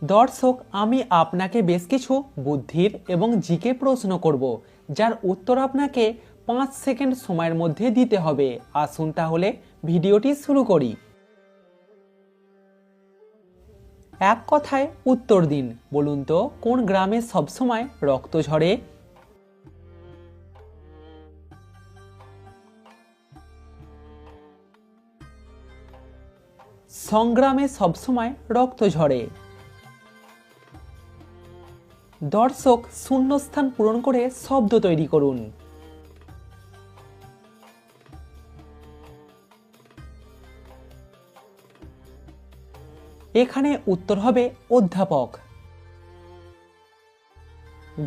দর্শক, আমি আপনাকে বেশ কিছু বুদ্ধির এবং জিকে প্রশ্ন করব, যার উত্তর আপনাকে 5 সেকেন্ড সময়ের মধ্যে দিতে হবে। আসুন তাহলে ভিডিওটি শুরু করি। এক কথায় উত্তর দিন। বলুন তো, কোন গ্রামে সবসময় রক্ত ঝরে? সংগ্রামে সবসময় রক্ত ঝরে। দর্শক, শূন্যস্থান পূরণ করে শব্দ তৈরি করুন। এখানে উত্তর হবে অধ্যাপক।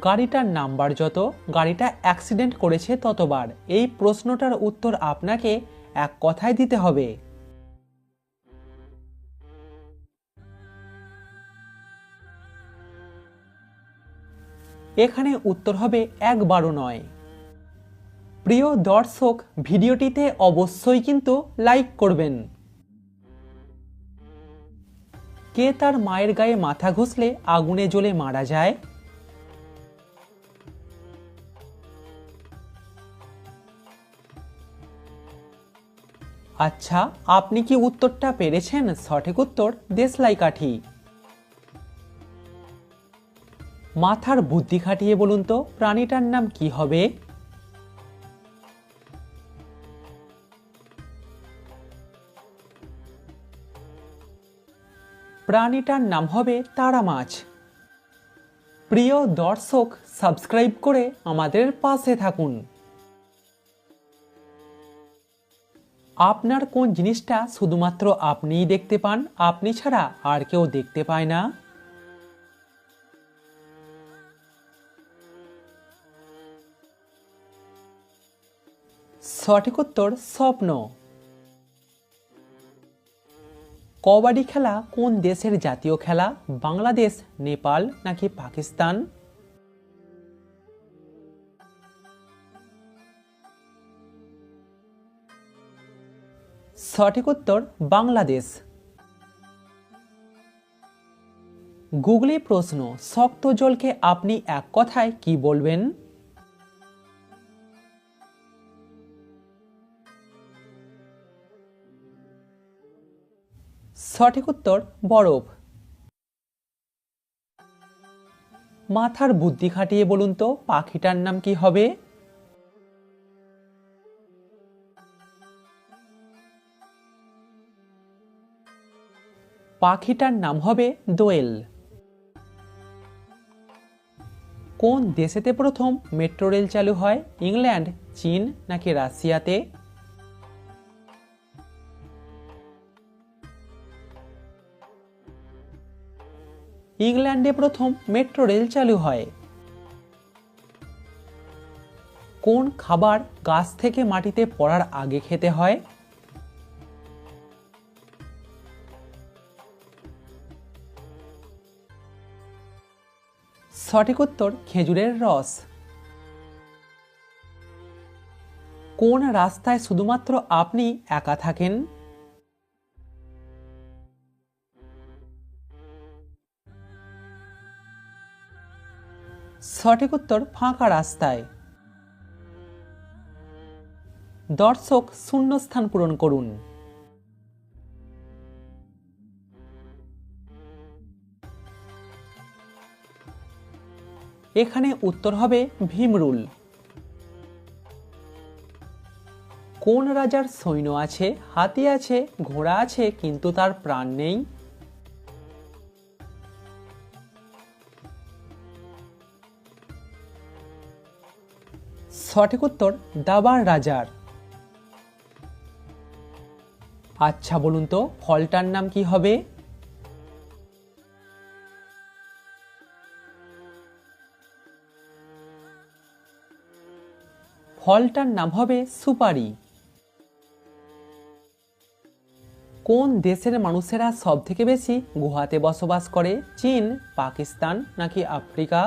গাড়িটার নাম্বার যত, গাড়িটা অ্যাক্সিডেন্ট করেছে ততবার। এই প্রশ্নটার উত্তর আপনাকে এক কথায় দিতে হবে। এখানে উত্তর হবে একবারও নয়। প্রিয় দর্শক, ভিডিওটিতে অবশ্যই কিন্তু লাইক করবেন। কে তার মায়ের গায়ে মাথা ঘষলে আগুনে জ্বলে মারা যায়? আচ্ছা, আপনি কি উত্তরটা পেরেছেন? সঠিক উত্তর দেশলাই কাঠি। মাথার বুদ্ধি খাটিয়ে বলুন তো, প্রাণীটার নাম কি হবে? প্রাণীটার নাম হবে তারা মাছ। প্রিয় দর্শক, সাবস্ক্রাইব করে আমাদের পাশে থাকুন। আপনার কোন জিনিসটা শুধুমাত্র আপনিই দেখতে পান, আপনি ছাড়া আর কেউ দেখতে পায় না? সঠিক উত্তর স্বপ্ন। কবাডি খেলা কোন দেশের জাতীয় খেলা? বাংলাদেশ, নেপাল নাকি পাকিস্তান? সঠিক উত্তর বাংলাদেশ। গুগলি প্রশ্ন, শক্ত জলকে আপনি এক কথায় কি বলবেন? সঠিক উত্তর বরফ। মাথার বুদ্ধি খাটিয়ে বলুন তো, পাখিটার নাম কি হবে? পাখিটার নাম হবে দোয়েল। কোন দেশেতে প্রথম মেট্রো রেল চালু হয়? ইংল্যান্ড, চীন নাকি রাশিয়াতে? ইংল্যান্ডে প্রথম মেট্রো রেল চালু হয়। কোন খাবার গাছ থেকে মাটিতে পড়ার আগে খেতে হয়? সঠিক উত্তর খেজুরের রস। কোন রাস্তায় শুধুমাত্র আপনি একা থাকেন? সঠিক উত্তর ফাঁকা রাস্তায়। দর্শক, শূন্যস্থান পূরণ করুন। এখানে উত্তর হবে ভীমরুল। কোন রাজার সৈন্য আছে, হাতি আছে, ঘোড়া আছে, কিন্তু তার প্রাণ নেই? সঠিক উত্তর দাবার রাজার। আচ্ছা বলুন তো, ফলটার নাম কি হবে? ফলটার নাম হবে সুপারি। কোন দেশের মানুষেরা সব থেকে বেশি গুহাতে বসবাস করে? চীন, পাকিস্তান নাকি আফ্রিকা?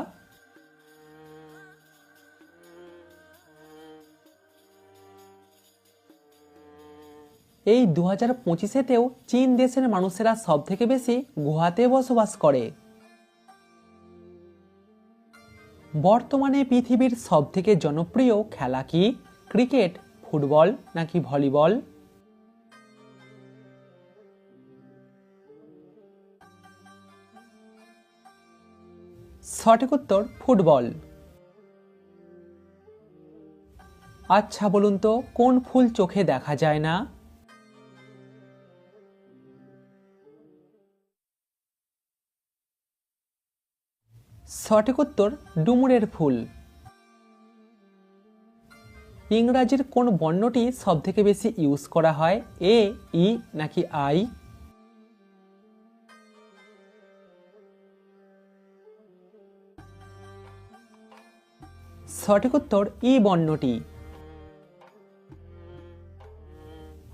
এই 2025-তেও চীন দেশের মানুষেরা সব থেকে বেশি গুহাতে বসবাস করে। বর্তমানে পৃথিবীর সবথেকে জনপ্রিয় খেলা কি? ক্রিকেট, ফুটবল নাকি ভলিবল? সঠিক উত্তর ফুটবল। আচ্ছা বলুন তো, কোন ফুল চোখে দেখা যায় না? সঠিক উত্তর ডুমুরের ফুল। ইংরাজির কোন বর্ণটি সবথেকে বেশি ইউজ করা হয়? এ, ই নাকি আই? সঠিক উত্তর ই বর্ণটি।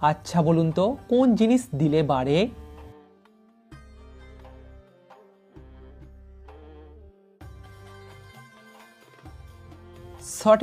আচ্ছা বলুন তো, কোন জিনিস দিলে বাড়ে? সঠিক